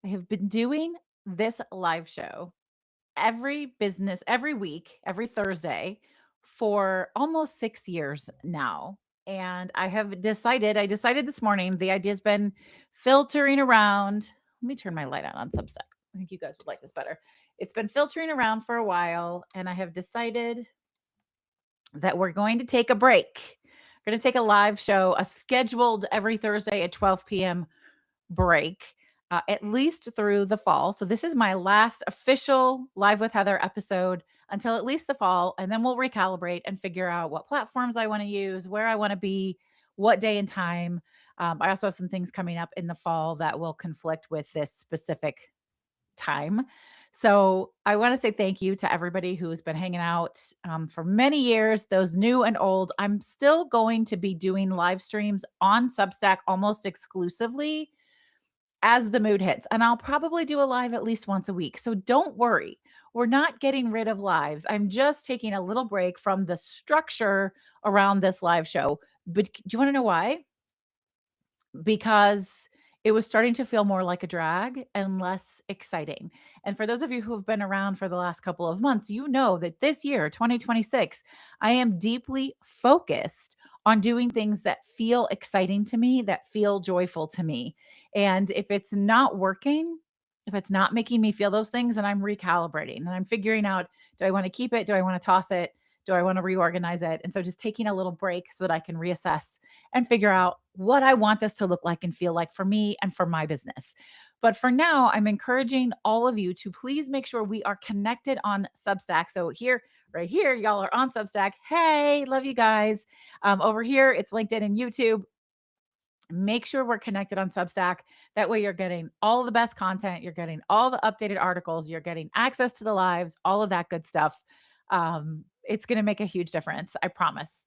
I have been doing this live show every week, every Thursday for almost 6 years now. And I decided this morning, the idea's been filtering around. Let me turn my light on Substack. I think you guys would like this better. It's been filtering around for a while, and I have decided that we're going to take a break. We're going to take a live show, a scheduled every Thursday at 12 p.m. break, at least through the fall. So this is my last official Live with Heather episode until at least the fall. And then we'll recalibrate and figure out what platforms I want to use, where I want to be, what day and time. I also have some things coming up in the fall that will conflict with this specific time. So I want to say thank you to everybody who's been hanging out for many years, those new and old. I'm still going to be doing live streams on Substack almost exclusively as the mood hits. And I'll probably do a live at least once a week. So don't worry. We're not getting rid of lives. I'm just taking a little break from the structure around this live show. But do you want to know why? Because it was starting to feel more like a drag and less exciting. And for those of you who have been around for the last couple of months, you know that this year, 2026, I am deeply focused on doing things that feel exciting to me, that feel joyful to me. And if it's not working, if it's not making me feel those things, then I'm recalibrating and I'm figuring out, do I want to keep it? Do I want to toss it? Do I want to reorganize it? And so just taking a little break so that I can reassess and figure out what I want this to look like and feel like for me and for my business. But for now, I'm encouraging all of you to please make sure we are connected on Substack. So here, right here, y'all are on Substack. Hey, love you guys. Over here, it's LinkedIn and YouTube. Make sure we're connected on Substack. That way, you're getting all the best content. You're getting all the updated articles. You're getting access to the lives, all of that good stuff. It's going to make a huge difference. I promise.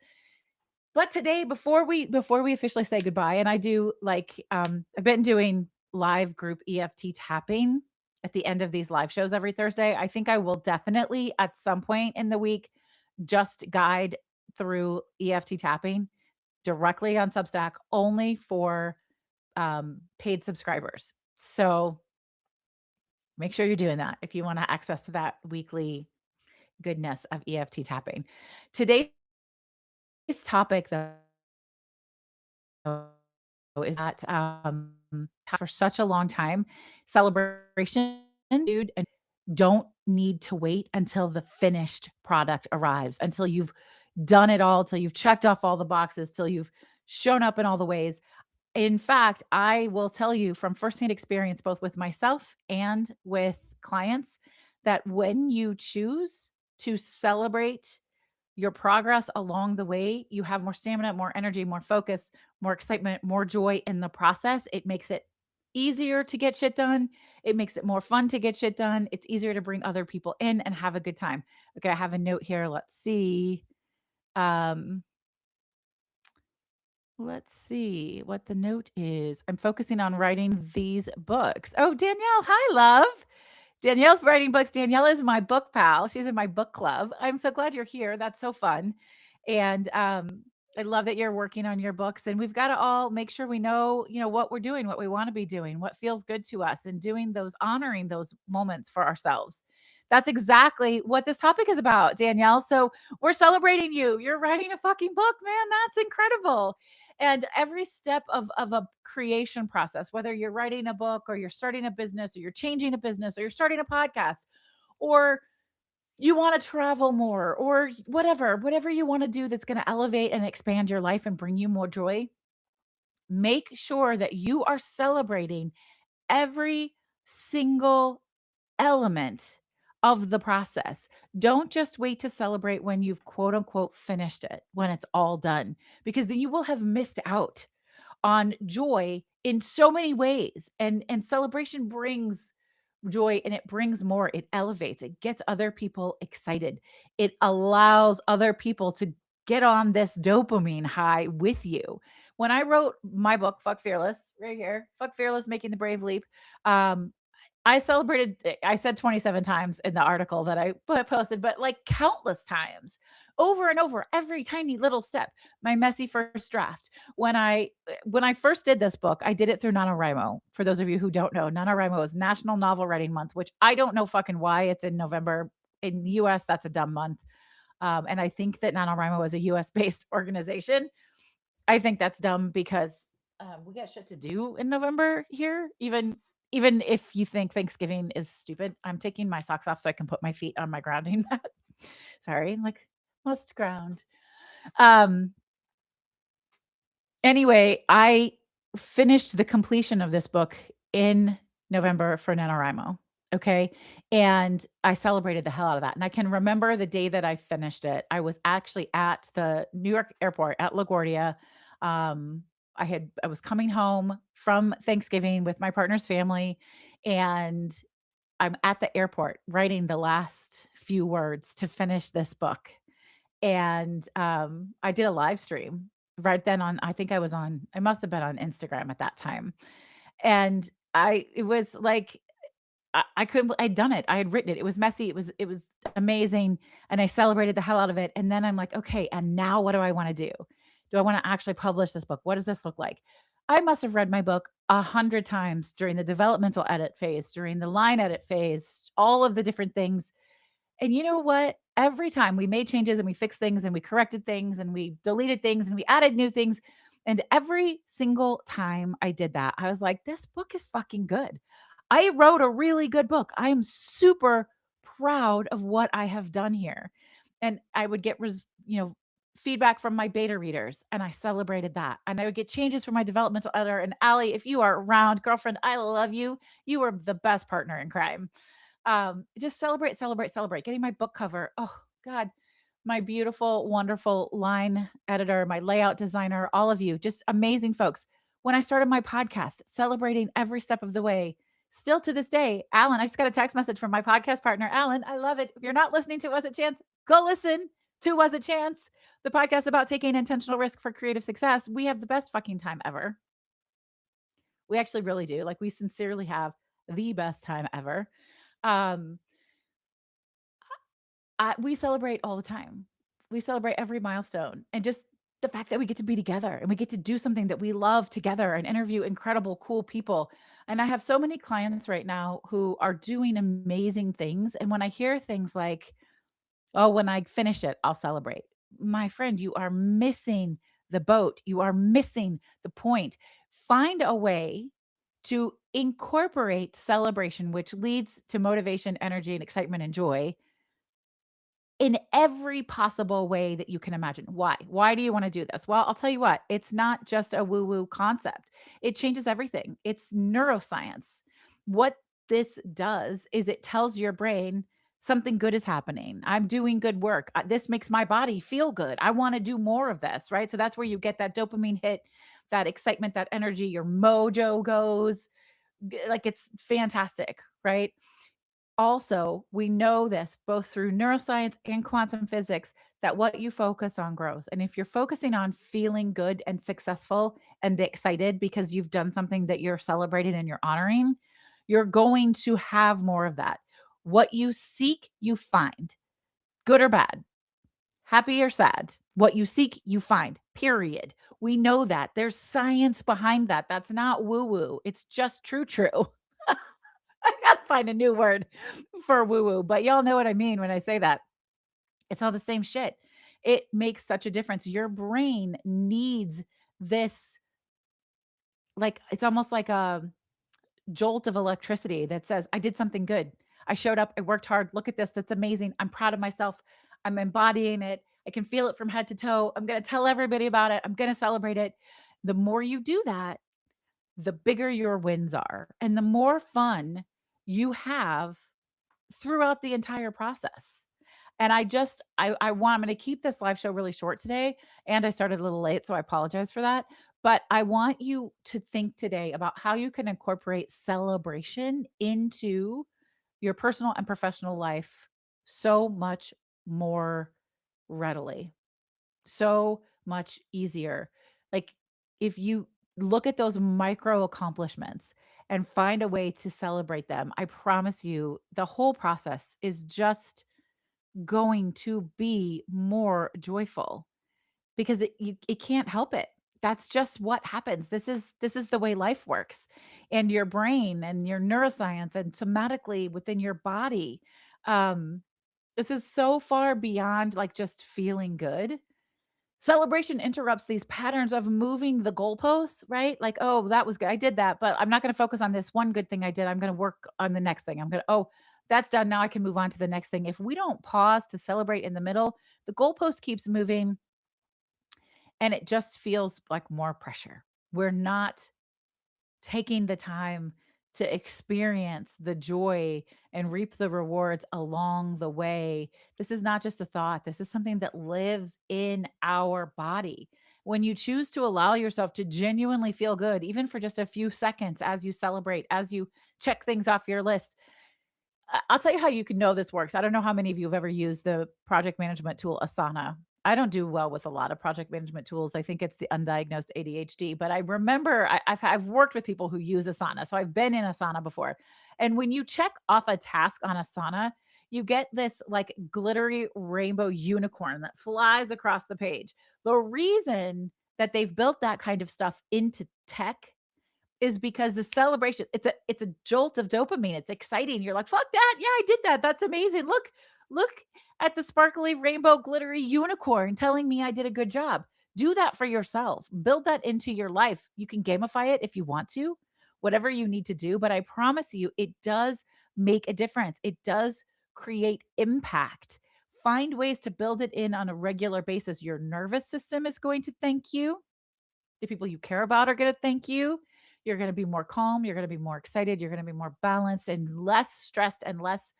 But today, before we officially say goodbye, and I do like I've been doing live group EFT tapping at the end of these live shows every Thursday. I think I will definitely at some point in the week just guide through EFT tapping directly on Substack only for paid subscribers. So make sure you're doing that if you want to access to that weekly goodness of EFT tapping. Today's topic, though, is that for such a long time, celebration, dude, and don't need to wait until the finished product arrives, until you've done it all, till you've checked off all the boxes, till you've shown up in all the ways. In fact, I will tell you from firsthand experience, both with myself and with clients, that when you choose to celebrate your progress along the way, you have more stamina, more energy, more focus, more excitement, more joy in the process. It makes it easier to get shit done. It makes it more fun to get shit done. It's easier to bring other people in and have a good time. Okay, I have a note here. Um, let's see what the note is. I'm focusing on writing these books. Oh, Danielle, hi, love. Danielle's writing books. Danielle is my book pal. She's in my book club. I'm so glad you're here. That's so fun. And I love that you're working on your books. And we've got to all make sure we know, what we're doing, what we want to be doing, what feels good to us, and doing those, honoring those moments for ourselves. That's exactly what this topic is about, Danielle. So we're celebrating you. You're writing a fucking book, man. That's incredible. And every step of a creation process, whether you're writing a book or you're starting a business or you're changing a business or you're starting a podcast or you want to travel more or whatever you want to do that's going to elevate and expand your life and bring you more joy, make sure that you are celebrating every single element of the process. Don't just wait to celebrate when you've quote unquote finished it, when it's all done, because then you will have missed out on joy in so many ways. And celebration brings joy, and it brings more. It elevates, it gets other people excited. It allows other people to get on this dopamine high with you. When I wrote my book, Fuck Fearless, right here, Fuck Fearless, Making the Brave Leap, I celebrated I said 27 times in the article that I posted, but like countless times, over and over, every tiny little step. My messy first draft. When I first did this book, I did it through NaNoWriMo. For those of you who don't know, NaNoWriMo is National Novel Writing Month, which I don't know fucking why it's in November. In the US, that's a dumb month. And I think that NaNoWriMo is a US based organization. I think that's dumb because we got shit to do in November here. Even if you think Thanksgiving is stupid, I'm taking my socks off so I can put my feet on my grounding mat. Sorry, like must ground. Um, anyway, I finished the completion of this book in November for NaNoWriMo. Okay. And I celebrated the hell out of that. And I can remember the day that I finished it. I was actually at the New York airport at LaGuardia. Um, I was coming home from Thanksgiving with my partner's family, and I'm at the airport writing the last few words to finish this book. And I did a live stream right then on, I think I must have been on Instagram at that time. And it was like, I couldn't I'd done it. I had written it. It was messy. It was amazing, and I celebrated the hell out of it, and then I'm like, "Okay, and now what do I wanna do? Do I wanna actually publish this book? What does this look like?" I must have read my book 100 times during the developmental edit phase, during the line edit phase, all of the different things, and you know what? Every time we made changes and we fixed things and we corrected things and we deleted things and we added new things, and every single time I did that, I was like, "This book is fucking good." I wrote a really good book. I am super proud of what I have done here. And I would get feedback from my beta readers, and I celebrated that. And I would get changes from my developmental editor. And Allie, if you are around, girlfriend, I love you. You are the best partner in crime. Just celebrate, celebrate, celebrate. Getting my book cover. Oh God, my beautiful, wonderful line editor, my layout designer, all of you, just amazing folks. When I started my podcast, celebrating every step of the way. Still to this day, Alan, I just got a text message from my podcast partner, Alan. I love it. If you're not listening to Was It Chance, go listen to Was It Chance, the podcast about taking intentional risk for creative success. We have the best fucking time ever. We actually really do. Like, we sincerely have the best time ever. Um, we celebrate all the time. We celebrate every milestone, and just the fact that we get to be together and we get to do something that we love together and interview incredible, cool people. And I have so many clients right now who are doing amazing things. And when I hear things like, "Oh, when I finish it, I'll celebrate." My friend, you are missing the boat. You are missing the point. Find a way to incorporate celebration, which leads to motivation, energy, and excitement and joy in every possible way that you can imagine. Why? Why do you want to do this? Well, I'll tell you what, it's not just a woo woo concept, it changes everything. It's neuroscience. What this does is it tells your brain something good is happening. I'm doing good work. This makes my body feel good. I want to do more of this, right? So that's where you get that dopamine hit, that excitement, that energy, your mojo goes. Like, it's fantastic, right? Also, we know this both through neuroscience and quantum physics that what you focus on grows. And if you're focusing on feeling good and successful and excited because you've done something that you're celebrating and you're honoring, you're going to have more of that. What you seek, you find, good or bad, happy or sad. What you seek, you find, period. We know that. There's science behind that. That's not woo woo, it's just true, true. I gotta find a new word for woo woo, but y'all know what I mean when I say that. It's all the same shit. It makes such a difference. Your brain needs this, like, it's almost like a jolt of electricity that says, I did something good. I showed up. I worked hard. Look at this. That's amazing. I'm proud of myself. I'm embodying it. I can feel it from head to toe. I'm going to tell everybody about it. I'm going to celebrate it. The more you do that, the bigger your wins are and the more fun you have throughout the entire process. And I'm going to keep this live show really short today. And I started a little late, so I apologize for that. But I want you to think today about how you can incorporate celebration into your personal and professional life so much more readily, so much easier. Like, if you Look at those micro accomplishments and find a way to celebrate them. I promise you, the whole process is just going to be more joyful because it can't help it. That's just what happens. This is the way life works. And your brain and your neuroscience and somatically within your body, um, this is so far beyond like just feeling good. Celebration interrupts these patterns of moving the goalposts, right? Like, "Oh, that was good. I did that, but I'm not gonna focus on this one good thing I did. I'm gonna work on the next thing. Oh, that's done. Now I can move on to the next thing." If we don't pause to celebrate in the middle, the goalpost keeps moving and it just feels like more pressure. We're not taking the time to experience the joy and reap the rewards along the way. This is not just a thought, this is something that lives in our body. When you choose to allow yourself to genuinely feel good, even for just a few seconds as you celebrate, as you check things off your list, I'll tell you how you can know this works. I don't know how many of you have ever used the project management tool Asana. I don't do well with a lot of project management tools. I think it's the undiagnosed ADHD, but I remember I've worked with people who use Asana. So I've been in Asana before. And when you check off a task on Asana, you get this like glittery rainbow unicorn that flies across the page. The reason that they've built that kind of stuff into tech is because the celebration, it's a jolt of dopamine. It's exciting. You're like, "Fuck that. Yeah, I did that. That's amazing. Look at the sparkly rainbow glittery unicorn telling me I did a good job." Do that for yourself. Build that into your life. You can gamify it if you want to, whatever you need to do, but I promise you it does make a difference. It does create impact. Find ways to build it in on a regular basis. Your nervous system is going to thank you. The people you care about are going to thank you. You're going to be more calm. You're going to be more excited. You're going to be more balanced and less stressed and less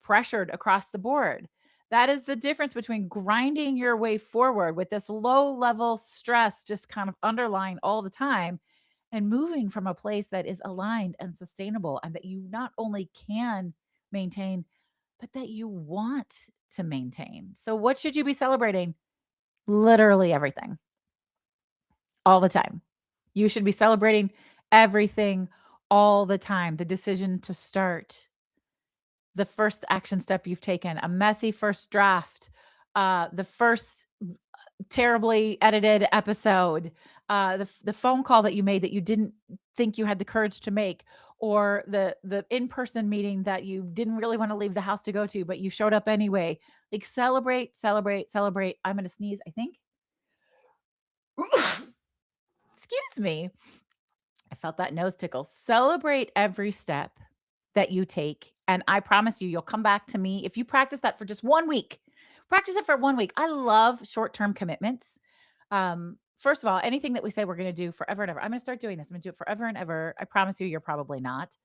pressured across the board. That is the difference between grinding your way forward with this low level stress just kind of underlying all the time and moving from a place that is aligned and sustainable and that you not only can maintain, but that you want to maintain. So, what should you be celebrating? Literally everything all the time. You should be celebrating everything all the time. The decision to start, the first action step you've taken, a messy first draft, the first terribly edited episode, the phone call that you made that you didn't think you had the courage to make, or the in-person meeting that you didn't really want to leave the house to go to, but you showed up anyway. Like celebrate, celebrate, celebrate. I'm gonna sneeze, I think. Excuse me. I felt that nose tickle. Celebrate every step that you take. And I promise you, you'll come back to me if you practice that for just 1 week. Practice it for 1 week. I love short term commitments. First of all, anything that we say we're going to do forever and ever, I'm going to start doing this. I'm going to do it forever and ever. I promise you, you're probably not.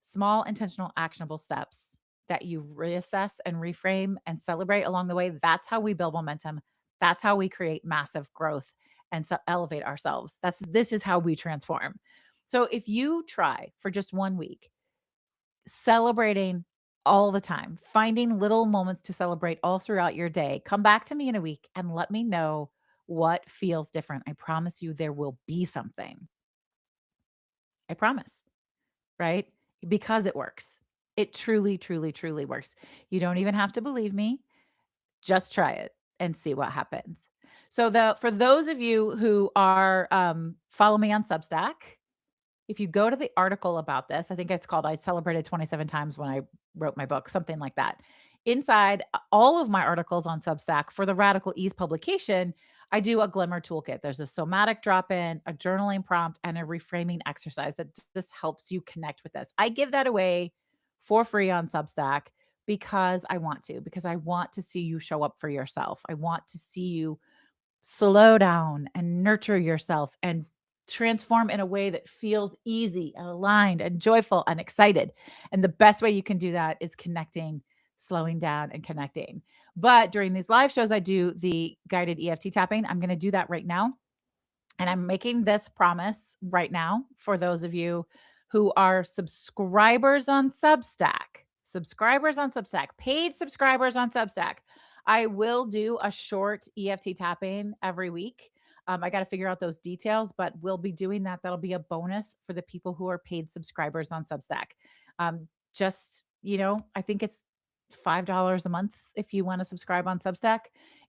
Small, intentional, actionable steps that you reassess and reframe and celebrate along the way. That's how we build momentum. That's how we create massive growth and so elevate ourselves. This is how we transform. So if you try for just 1 week, celebrating all the time, finding little moments to celebrate all throughout your day, come back to me in a week and let me know what feels different. I promise you there will be something. I promise. Right? Because it works. It truly, truly, truly works. You don't even have to believe me. Just try it and see what happens. So for those of you who are follow me on Substack, if you go to the article about this, I think it's called I celebrated 27 times when I wrote my book, something like that. Inside all of my articles on Substack for the Radical Ease publication, I do a glimmer toolkit. There's a somatic drop in, a journaling prompt, and a reframing exercise that just helps you connect with this. I give that away for free on Substack because I want to see you show up for yourself. I want to see you slow down and nurture yourself and transform in a way that feels easy and aligned and joyful and excited. And the best way you can do that is connecting, slowing down and connecting. But during these live shows, I do the guided EFT tapping. I'm going to do that right now. And I'm making this promise right now for those of you who are subscribers on Substack, paid subscribers on Substack. I will do a short EFT tapping every week. I got to figure out those details, but we'll be doing that. That'll be a bonus for the people who are paid subscribers on Substack. Just, I think it's $5 a month if you want to subscribe on Substack.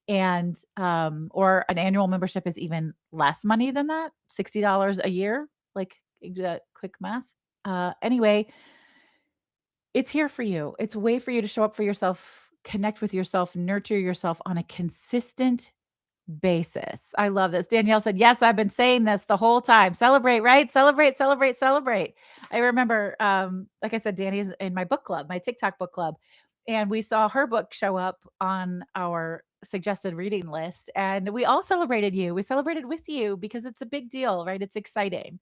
And, or an annual membership is even less money than that, $60 a year. Like, you do that quick math. Anyway, it's here for you. It's a way for you to show up for yourself, connect with yourself, nurture yourself on a consistent basis. I love this. Danielle said, "Yes, I've been saying this the whole time. Celebrate, right? Celebrate, celebrate, celebrate." I remember, like I said, Danny's in my book club, my TikTok book club, and we saw her book show up on our suggested reading list, and we all celebrated you. We celebrated with you because it's a big deal, right? It's exciting.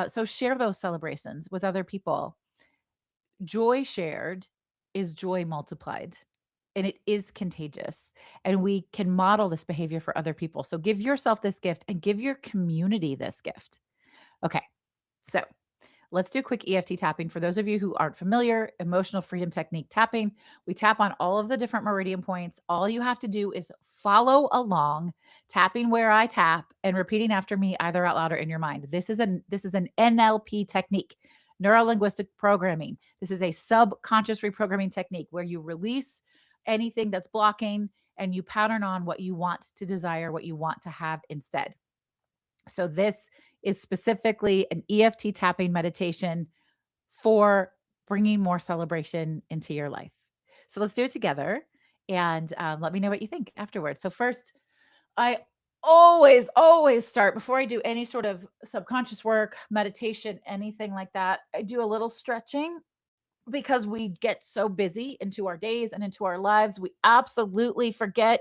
So share those celebrations with other people. Joy shared is joy multiplied, and it is contagious, and we can model this behavior for other people. So give yourself this gift and give your community this gift. Okay, so let's do quick EFT tapping. For those of you who aren't familiar, emotional freedom technique tapping, we tap on all of the different meridian points. All you have to do is follow along, tapping where I tap and repeating after me, either out loud or in your mind. This is an NLP technique, neuro linguistic programming. This is a subconscious reprogramming technique where you release anything that's blocking and you pattern on what you want to desire, what you want to have instead. So this is specifically an EFT tapping meditation for bringing more celebration into your life. So let's do it together, and let me know what you think afterwards. So first, I always start before I do any sort of subconscious work, meditation, anything like that. I do a little stretching because we get so busy into our days and into our lives. We absolutely forget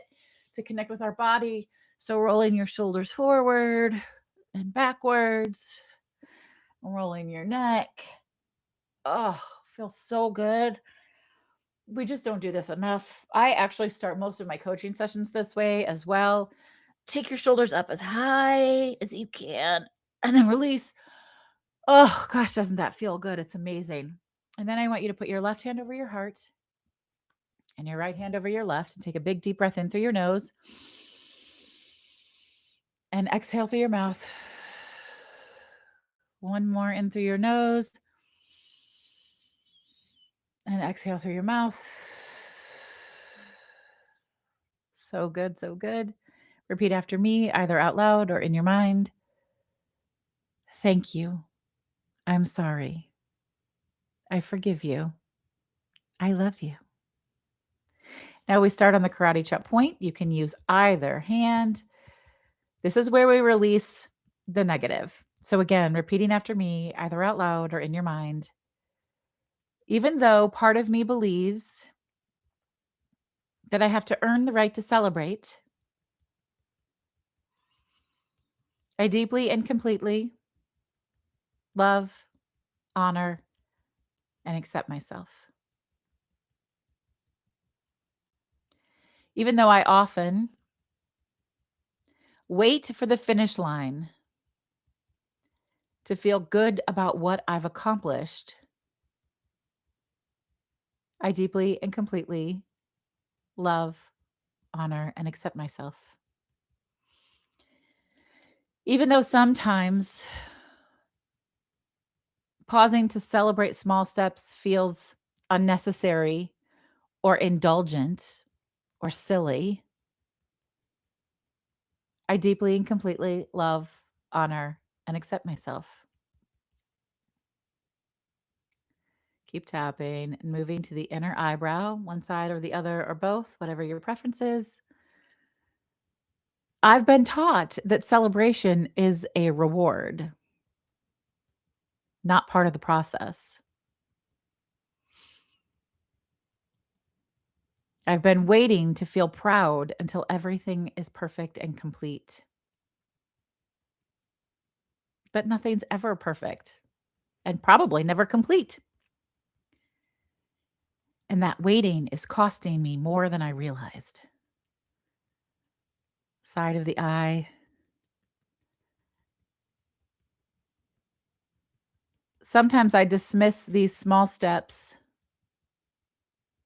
to connect with our body. So rolling your shoulders forward and backwards, rolling your neck. Oh, feels so good. We just don't do this enough. I actually start most of my coaching sessions this way as well. Take your shoulders up as high as you can and then release. Oh, gosh, doesn't that feel good? It's amazing. And then I want you to put your left hand over your heart and your right hand over your left and take a big deep breath in through your nose and exhale through your mouth. One more in through your nose and exhale through your mouth. So good, so good. Repeat after me, either out loud or in your mind. Thank you. I'm sorry. I forgive you. I love you. Now we start on the karate chop point. You can use either hand. This is where we release the negative. So again, repeating after me, either out loud or in your mind. Even though part of me believes that I have to earn the right to celebrate, I deeply and completely love, honor, and accept myself. Even though I often wait for the finish line to feel good about what I've accomplished, I deeply and completely love, honor, and accept myself. Even though sometimes pausing to celebrate small steps feels unnecessary or indulgent or silly, I deeply and completely love, honor, and accept myself. Keep tapping and moving to the inner eyebrow, one side or the other or both, whatever your preference is. I've been taught that celebration is a reward, not part of the process. I've been waiting to feel proud until everything is perfect and complete. But nothing's ever perfect and probably never complete. And that waiting is costing me more than I realized. Side of the eye. Sometimes I dismiss these small steps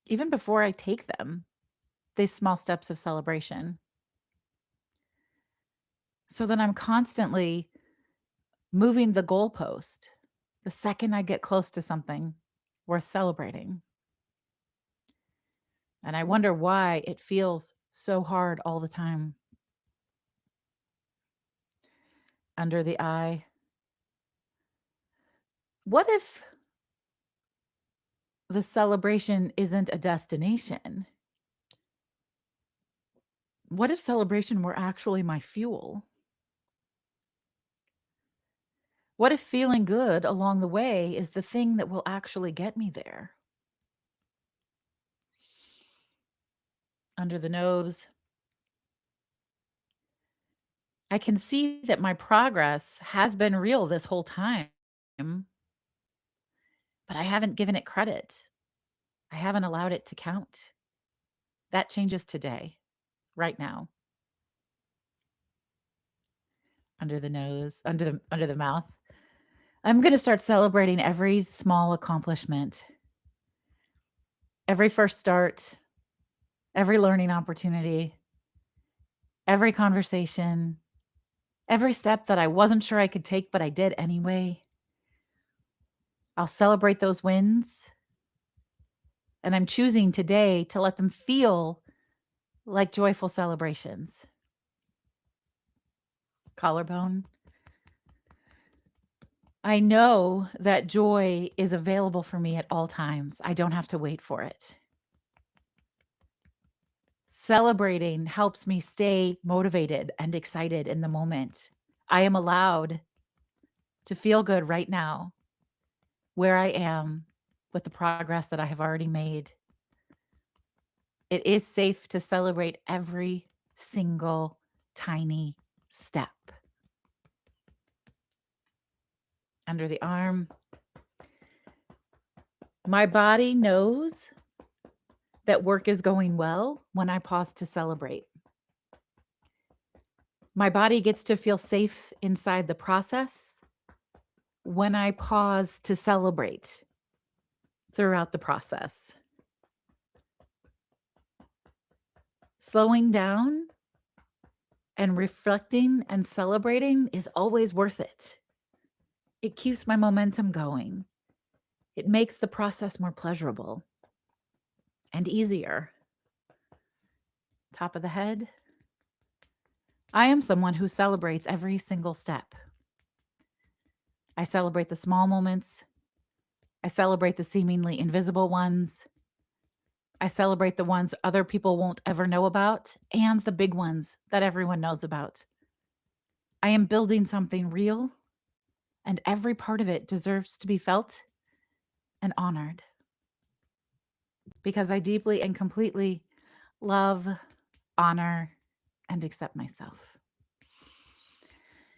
even before I take them, these small steps of celebration. So then I'm constantly moving the goalpost the second I get close to something worth celebrating. And I wonder why it feels so hard all the time. Under the eye. What if the celebration isn't a destination? What if celebration were actually my fuel? What if feeling good along the way is the thing that will actually get me there? Under the nose. I can see that my progress has been real this whole time, but I haven't given it credit. I haven't allowed it to count. That changes today, right now. Under the nose, under the mouth. I'm going to start celebrating every small accomplishment, every first start, every learning opportunity, every conversation, every step that I wasn't sure I could take, but I did anyway. I'll celebrate those wins. And I'm choosing today to let them feel like joyful celebrations. Collarbone. I know that joy is available for me at all times. I don't have to wait for it. Celebrating helps me stay motivated and excited in the moment. I am allowed to feel good right now, where I am, with the progress that I have already made. It is safe to celebrate every single tiny step. Under the arm. My body knows that work is going well when I pause to celebrate. My body gets to feel safe inside the process when I pause to celebrate throughout the process. Slowing down and reflecting and celebrating is always worth it. It keeps my momentum going. It makes the process more pleasurable and easier. Top of the head. I am someone who celebrates every single step. I celebrate the small moments. I celebrate the seemingly invisible ones. I celebrate the ones other people won't ever know about and the big ones that everyone knows about. I am building something real, and every part of it deserves to be felt and honored because I deeply and completely love, honor, and accept myself.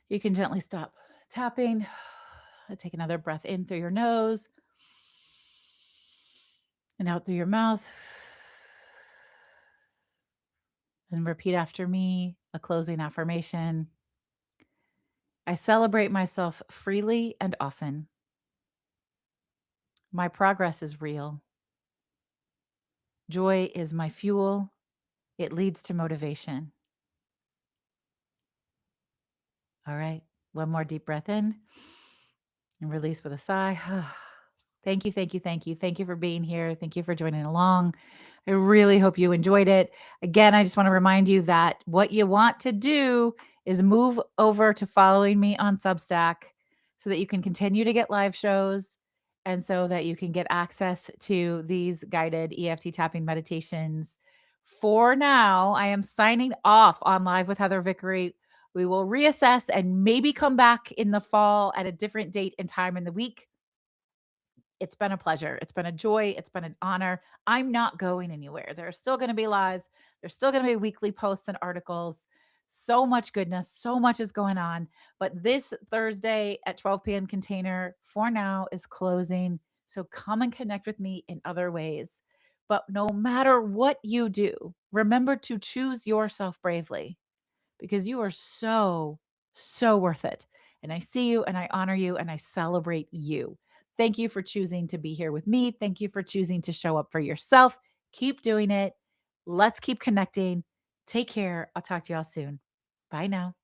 You can gently stop tapping. Take another breath in through your nose and out through your mouth. And repeat after me a closing affirmation. I celebrate myself freely and often. My progress is real. Joy is my fuel. It leads to motivation. All right. One more deep breath in and release with a sigh. Thank you, thank you, thank you. Thank you for being here. Thank you for joining along. I really hope you enjoyed it. Again, I just want to remind you that what you want to do is move over to following me on Substack so that you can continue to get live shows and so that you can get access to these guided EFT tapping meditations. For now, I am signing off on Live with Heather Vickery. We will reassess and maybe come back in the fall at a different date and time in the week. It's been a pleasure. It's been a joy. It's been an honor. I'm not going anywhere. There are still going to be lives. There's still going to be weekly posts and articles. So much goodness. So much is going on. But this Thursday at 12 p.m. Container for now is closing. So come and connect with me in other ways. But no matter what you do, remember to choose yourself bravely because you are so, so worth it. And I see you and I honor you and I celebrate you. Thank you for choosing to be here with me. Thank you for choosing to show up for yourself. Keep doing it. Let's keep connecting. Take care. I'll talk to y'all soon. Bye now.